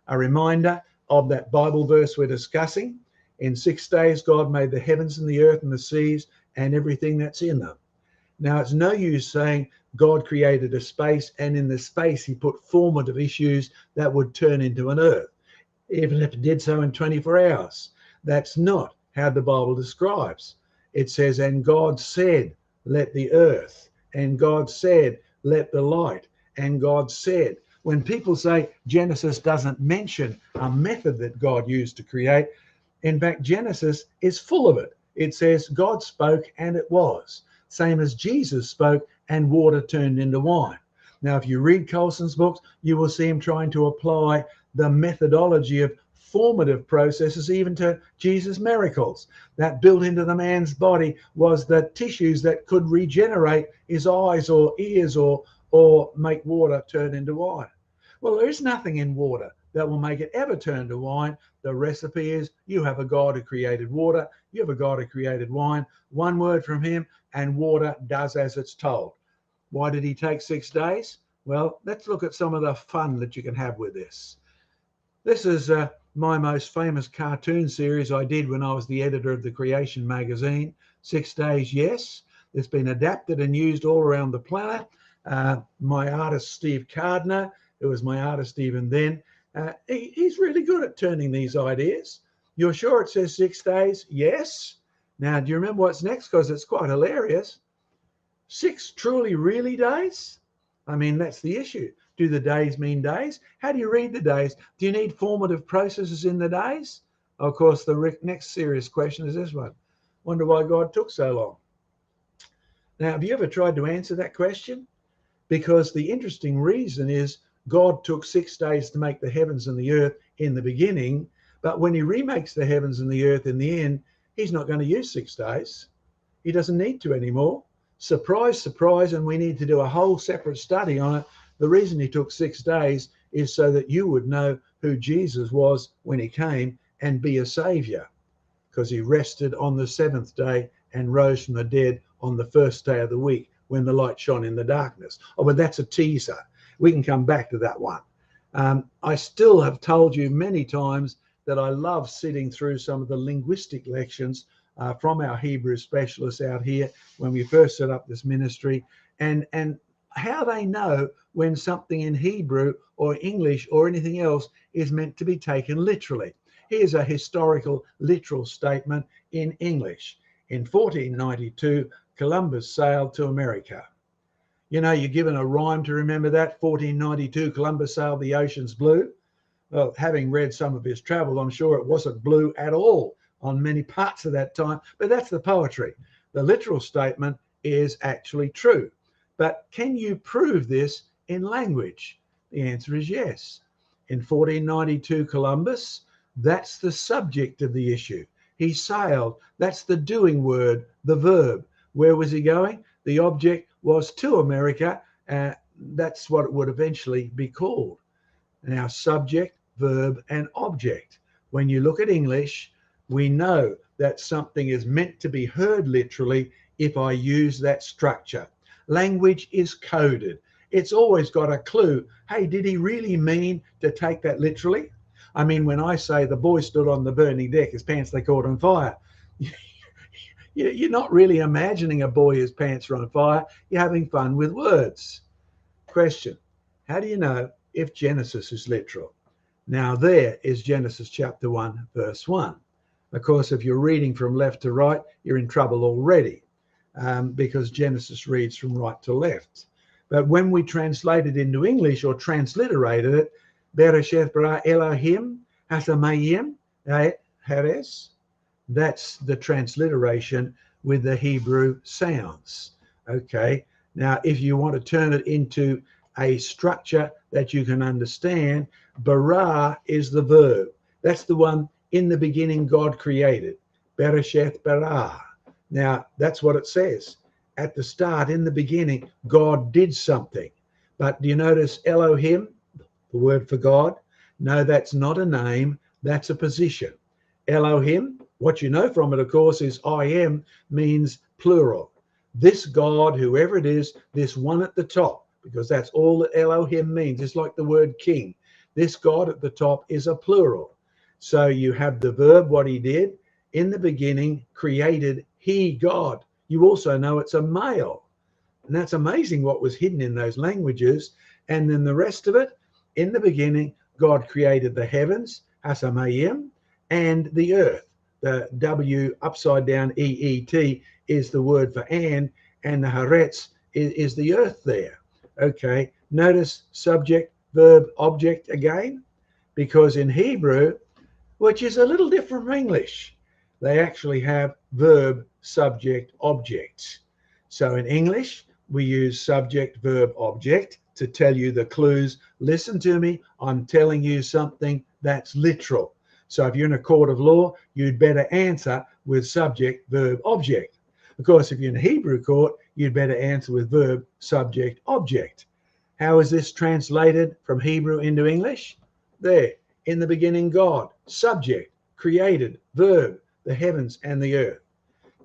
a reminder of that Bible verse we're discussing. In 6 days, God made the heavens and the earth and the seas and everything that's in them. Now, it's no use saying God created a space and in the space he put formative issues that would turn into an earth, even if it did so in 24 hours. That's not how the Bible describes. It says, and God said, let the earth, and God said, let the light, and God said. When people say Genesis doesn't mention a method that God used to create, in fact, Genesis is full of it. It says God spoke and it was. Same as Jesus spoke and water turned into wine. Now, if you read Colson's books, you will see him trying to apply the methodology of formative processes even to Jesus' miracles. That built into the man's body was the tissues that could regenerate his eyes or ears or make water turn into wine. Well, there is nothing in water that will make it ever turn to wine. The recipe is you have a God who created water, you have a God who created wine, one word from him, and water does as it's told. Why did he take 6 days? Well, let's look at some of the fun that you can have with this. This is my most famous cartoon series I did when I was the editor of the Creation magazine. 6 days, yes. It's been adapted and used all around the planet. My artist, Steve Cardner, who was my artist even then, he's really good at turning these ideas. You're sure it says 6 days? Yes. Now, do you remember what's next? Because it's quite hilarious. 6 truly, really days? I mean, that's the issue. Do the days mean days? How do you read the days? Do you need formative processes in the days? Of course, the next serious question is this one. Wonder why God took so long. Now, have you ever tried to answer that question? Because the interesting reason is God took 6 days to make the heavens and the earth in the beginning, but when he remakes the heavens and the earth in the end, he's not going to use 6 days. He doesn't need to anymore. Surprise, surprise, and we need to do a whole separate study on it. The reason he took 6 days is so that you would know who Jesus was when he came and be a savior, because he rested on the 7th day and rose from the dead on the 1st day of the week when the light shone in the darkness. Oh, but that's a teaser. We can come back to that one. I still have told you many times that I love sitting through some of the linguistic lections from our Hebrew specialists out here when we first set up this ministry, and how they know when something in Hebrew or English or anything else is meant to be taken literally. Here's a historical literal statement in English. In 1492, Columbus sailed to America. You know, you're given a rhyme to remember that. 1492, Columbus sailed the oceans blue. Well, having read some of his travel, I'm sure it wasn't blue at all on many parts of that time, but that's the poetry. The literal statement is actually true. But can you prove this in language? The answer is yes. In 1492, Columbus, that's the subject of the issue. He sailed. That's the doing word, the verb. Where was he going? The object was to America. That's what it would eventually be called. Now, subject, verb, and object. When you look at English, we know that something is meant to be heard literally if I use that structure. Language is coded. It's always got a clue. Hey, did he really mean to take that literally? I mean, when I say the boy stood on the burning deck, his pants they caught on fire, you're not really imagining a boy whose pants are on fire. You're having fun with words. Question: how do you know if Genesis is literal? Now, there is Genesis chapter 1, verse 1. Of course, if you're reading from left to right, you're in trouble already, because Genesis reads from right to left. But when we translate it into English or transliterated it, Bereshith bara Elohim hasamayim hares, that's the transliteration with the Hebrew sounds. Okay, now if you want to turn it into a structure that you can understand, bara is the verb. That's the one in the beginning God created. Bereshith bara. Now that's what it says. At the start, in the beginning, God did something. But do you notice Elohim, the word for God? No, that's not a name. That's a position. Elohim, what you know from it, of course, is I am means plural. This God, whoever it is, this one at the top, because that's all that Elohim means. It's like the word king. This God at the top is a plural. So you have the verb, what he did. In the beginning, created he, God. You also know it's a male. And that's amazing what was hidden in those languages. And then the rest of it, in the beginning, God created the heavens, hasamayim, and the earth. The W upside down EET is the word for and the haaretz is the earth there. Okay, notice subject, verb, object again, because in Hebrew, which is a little different from English, they actually have verb, subject, object. So in English, we use subject, verb, object to tell you the clues. Listen to me, I'm telling you something that's literal. So if you're in a court of law, you'd better answer with subject, verb, object. Of course, if you're in a Hebrew court, you'd better answer with verb, subject, object. How is this translated from Hebrew into English? There, in the beginning, God, subject, created, verb, the heavens and the earth.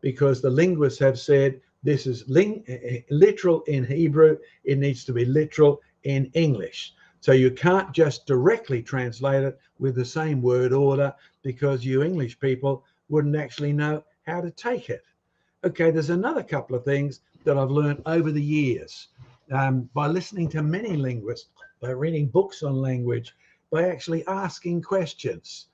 Because the linguists have said this is literal in Hebrew, it needs to be literal in English. So you can't just directly translate it with the same word order, because you English people wouldn't actually know how to take it. Okay, there's another couple of things that I've learned over the years by listening to many linguists, by reading books on language, by actually asking questions.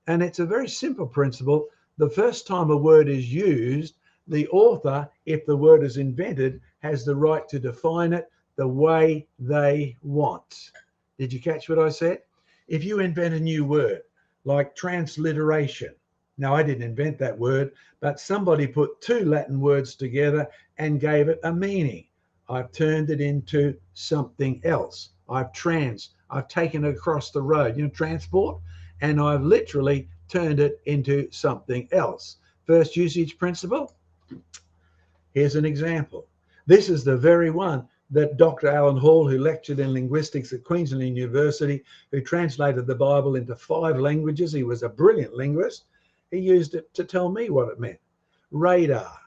And it's a very simple principle. The first time a word is used, the author, if the word is invented, has the right to define it the way they want. Did you catch what I said? If you invent a new word like transliteration, now I didn't invent that word, but somebody put two Latin words together and gave it a meaning. I've turned it into something else. I've taken it across the road, transport, and I've literally turned it into something else. First usage principle. Here's an example. This is the very one that Dr. Alan Hall, who lectured in linguistics at Queensland University, who translated the Bible into 5 languages. He was a brilliant linguist. He used it to tell me what it meant. Radar.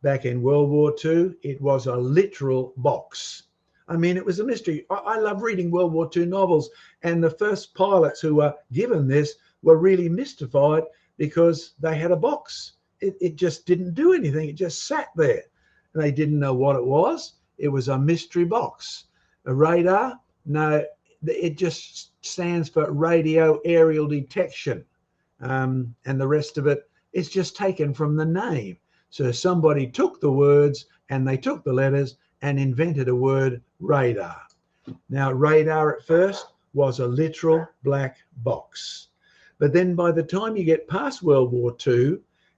Back in World War II, it was a literal box. I mean, it was a mystery. I love reading World War II novels, and the first pilots who were given this were really mystified because they had a box. It just didn't do anything. It just sat there. And they didn't know what it was. It was a mystery box. A radar, no, it just stands for radio aerial detection. And the rest of it is just taken from the name. So somebody took the words and they took the letters and invented a word, radar. Now, radar at first was a literal black box. But then by the time you get past World War II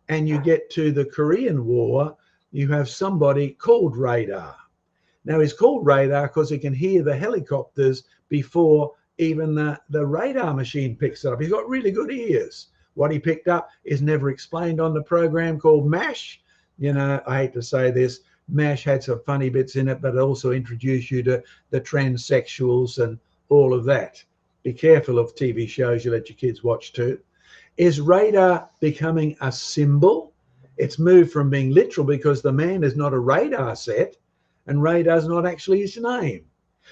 and you get to the Korean War, you have somebody called radar. Now, he's called radar because he can hear the helicopters before even the radar machine picks it up. He's got really good ears. What he picked up is never explained on the program called MASH. I hate to say this, MASH had some funny bits in it, but it also introduced you to the transsexuals and all of that. Be careful of TV shows you let your kids watch too. Is radar becoming a symbol? It's moved from being literal because the man is not a radar set, and radar's not actually his name.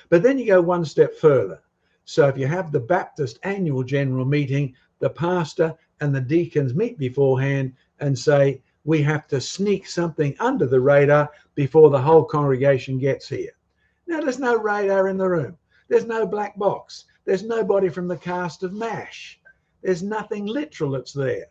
But then you go one step further. So if you have the Baptist annual general meeting, the pastor and the deacons meet beforehand and say, we have to sneak something under the radar before the whole congregation gets here. Now, there's no radar in the room. There's no black box. There's nobody from the cast of MASH. There's nothing literal that's there.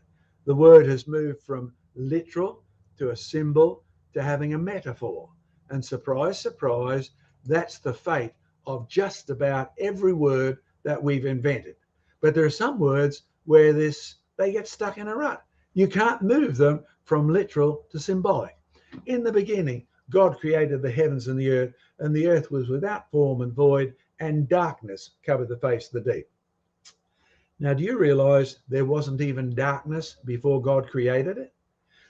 The word has moved from literal to a symbol to having a metaphor. And surprise, surprise, that's the fate of just about every word that we've invented. But there are some words where they get stuck in a rut. You can't move them from literal to symbolic. In the beginning, God created the heavens and the earth was without form and void, and darkness covered the face of the deep. Now, do you realize there wasn't even darkness before God created it?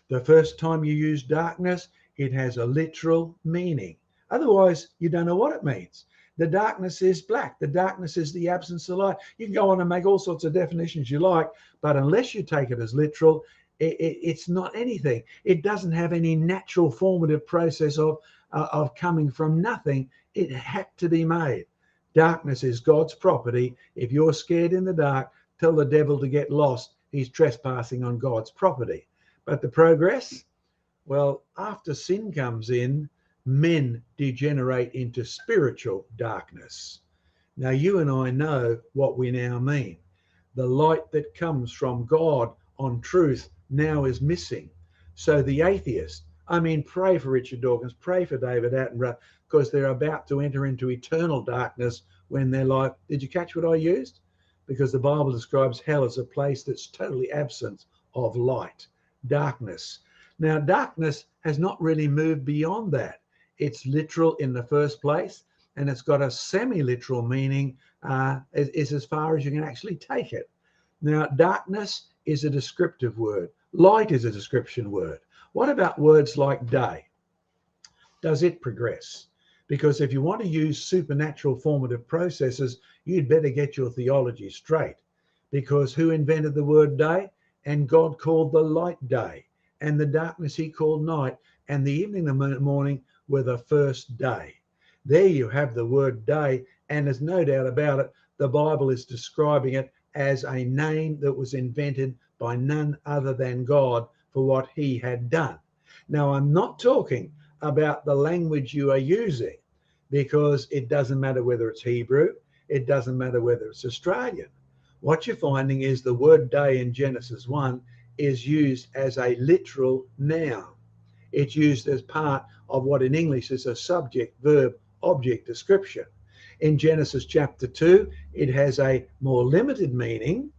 The first time you use darkness, it has a literal meaning. Otherwise, you don't know what it means. The darkness is black. The darkness is the absence of light. You can go on and make all sorts of definitions you like, but unless you take it as literal, it's not anything. It doesn't have any natural formative process of coming from nothing. It had to be made. Darkness is God's property. If you're scared in the dark, tell the devil to get lost. He's trespassing on God's property. But the progress? Well, after sin comes in, men degenerate into spiritual darkness. Now, you and I know what we now mean. The light that comes from God on truth now is missing. So the atheist, pray for Richard Dawkins, pray for David Attenborough, because they're about to enter into eternal darkness when they're like, did you catch what I used? Because the Bible describes hell as a place that's totally absent of light, darkness. Now, darkness has not really moved beyond that. It's literal in the first place, and it's got a semi-literal meaning is as far as you can actually take it. Now, darkness is a descriptive word. Light is a description word. What about words like day? Does it progress? Because if you want to use supernatural formative processes, you'd better get your theology straight. Because who invented the word day? And God called the light day, and the darkness he called night, and the evening and the morning were the first day. There you have the word day, and there's no doubt about it, the Bible is describing it as a name that was invented by none other than God for what he had done. Now, I'm not talking about the language you are using, because it doesn't matter whether it's Hebrew, it doesn't matter whether it's Australian. What you're finding is the word day in Genesis 1 is used as a literal noun. It's used as part of what in English is a subject, verb, object description. In Genesis chapter 2, it has a more limited meaning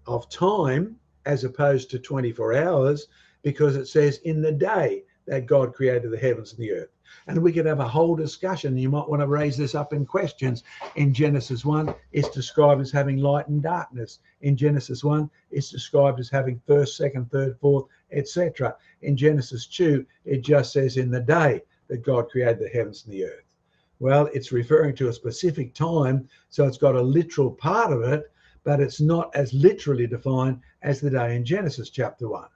of time as opposed to 24 hours, because it says in the day that God created the heavens and the earth. And we could have a whole discussion. You might want to raise this up in questions. In Genesis 1, it's described as having light and darkness. In Genesis 1, it's described as having first, second, third, fourth, etc. In Genesis 2, it just says in the day that God created the heavens and the earth. Well, it's referring to a specific time, so it's got a literal part of it, but it's not as literally defined as the day in Genesis chapter 1.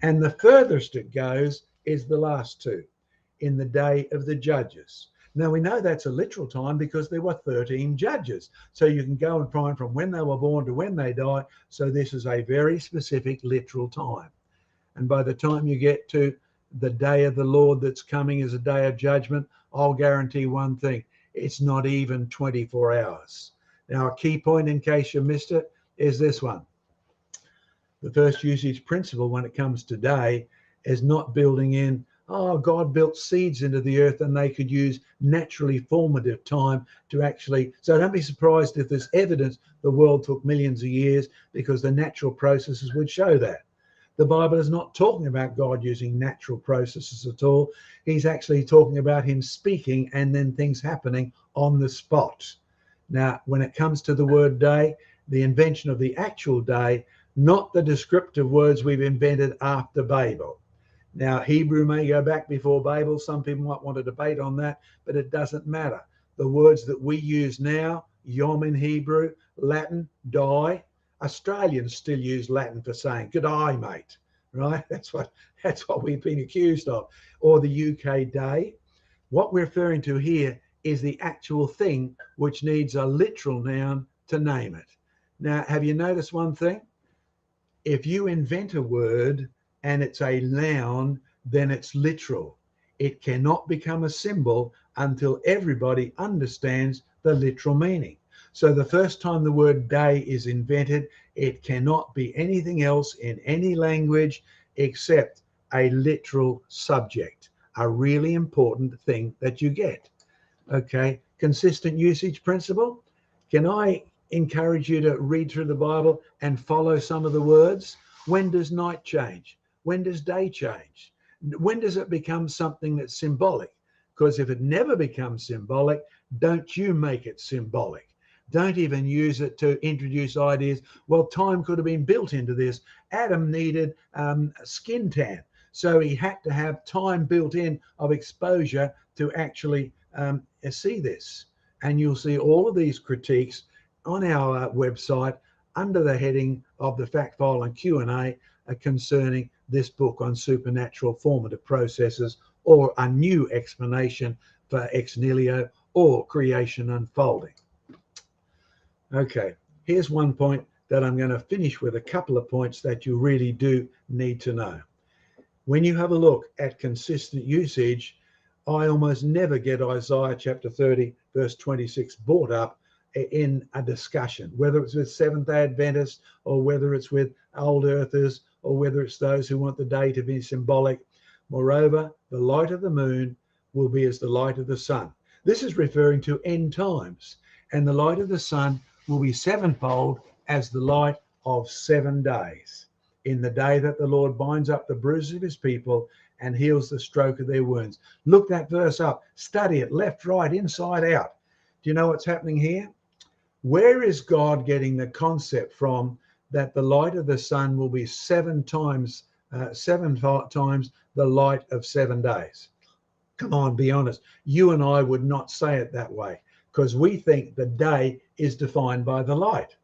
And the furthest it goes is the last two, in the day of the judges. Now, we know that's a literal time because there were 13 judges. So you can go and find from when they were born to when they die. So this is a very specific literal time. And by the time you get to the day of the Lord that's coming as a day of judgment, I'll guarantee one thing, it's not even 24 hours. Now, a key point in case you missed it is this one. The first usage principle when it comes to day is not building in, God built seeds into the earth and they could use naturally formative time to actually, so don't be surprised if there's evidence the world took millions of years, because the natural processes would show that. The Bible is not talking about God using natural processes at all. He's actually talking about him speaking and then things happening on the spot. Now, when it comes to the word day, the invention of the actual day, not the descriptive words we've invented after Babel. Now, Hebrew may go back before Babel. Some people might want to debate on that, but it doesn't matter. The words that we use now, yom in Hebrew, Latin, die. Australians still use Latin for saying good eye, mate, right? That's what we've been accused of. Or the UK day. What we're referring to here is the actual thing which needs a literal noun to name it. Now, have you noticed one thing? If you invent a word and it's a noun, then it's literal. It cannot become a symbol until everybody understands the literal meaning. So the first time the word day is invented, it cannot be anything else in any language except a literal subject, a really important thing that you get. Okay, consistent usage principle. Can I encourage you to read through the Bible and follow some of the words? When does night change? When does day change? When does it become something that's symbolic? Because if it never becomes symbolic, don't you make it symbolic. Don't even use it to introduce ideas. Well, time could have been built into this. Adam needed a skin tan, so he had to have time built in of exposure to actually see this. And you'll see all of these critiques on our website under the heading of the fact file and Q&A concerning this book on supernatural formative processes, or a new explanation for ex nihilo or creation unfolding. Okay, here's one point that I'm going to finish with, a couple of points that you really do need to know. When you have a look at consistent usage, I almost never get Isaiah chapter 30, verse 26 brought up in a discussion, whether it's with Seventh-day Adventists or whether it's with old earthers or whether it's those who want the day to be symbolic. Moreover, the light of the moon will be as the light of the sun. This is referring to end times, and the light of the sun will be sevenfold as the light of 7 days, in the day that the Lord binds up the bruises of his people and heals the stroke of their wounds. Look that verse up, study it left, right, inside out. Do you know what's happening here? Where is God getting the concept from that the light of the sun will be seven times the light of 7 days? Come on, be honest. You and I would not say it that way, because we think the day is defined by the light.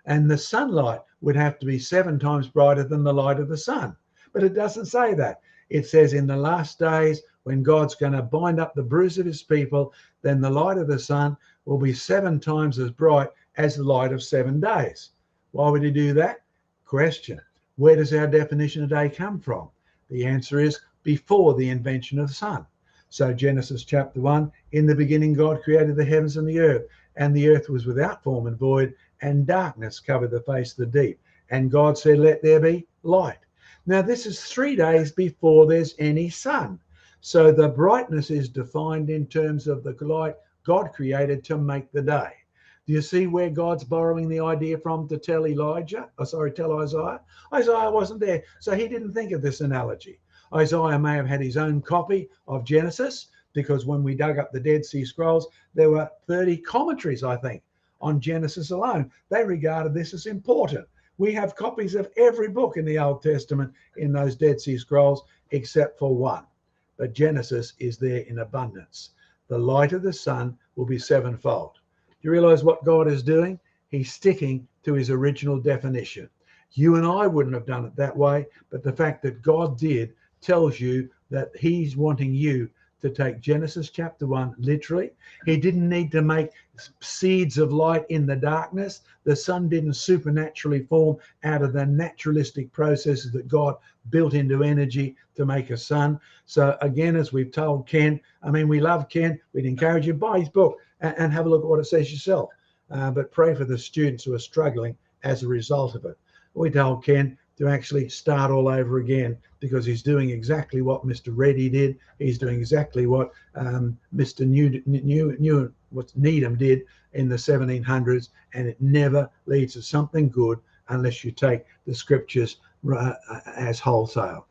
And the sunlight would have to be 7 times brighter than the light of the sun. But it doesn't say that. It says in the last days, when God's going to bind up the bruise of his people, then the light of the sun will be 7 times as bright as the light of 7 days. Why would he do that? Question. Where does our definition of day come from? The answer is before the invention of the sun. So Genesis chapter 1, in the beginning God created the heavens and the earth was without form and void, and darkness covered the face of the deep. And God said, let there be light. Now this is 3 days before there's any sun. So the brightness is defined in terms of the light God created to make the day. Do you see where God's borrowing the idea from to tell tell Isaiah? Isaiah wasn't there, so he didn't think of this analogy. Isaiah may have had his own copy of Genesis, because when we dug up the Dead Sea Scrolls, there were 30 commentaries, I think, on Genesis alone. They regarded this as important. We have copies of every book in the Old Testament in those Dead Sea Scrolls, except for one. But Genesis is there in abundance. The light of the sun will be sevenfold. Do you realize what God is doing? He's sticking to his original definition. You and I wouldn't have done it that way, but the fact that God did tells you that he's wanting you to take Genesis chapter 1 literally. He didn't need to make seeds of light in the darkness. The sun didn't supernaturally form out of the naturalistic processes that God built into energy to make a sun. So again, as we've told Ken, we love Ken. We'd encourage you to buy his book and have a look at what it says yourself. But pray for the students who are struggling as a result of it. We told Ken to actually start all over again, because he's doing exactly what Mr. Reddy did. He's doing exactly what Mr. Needham did in the 1700s, and it never leads to something good unless you take the scriptures as wholesale.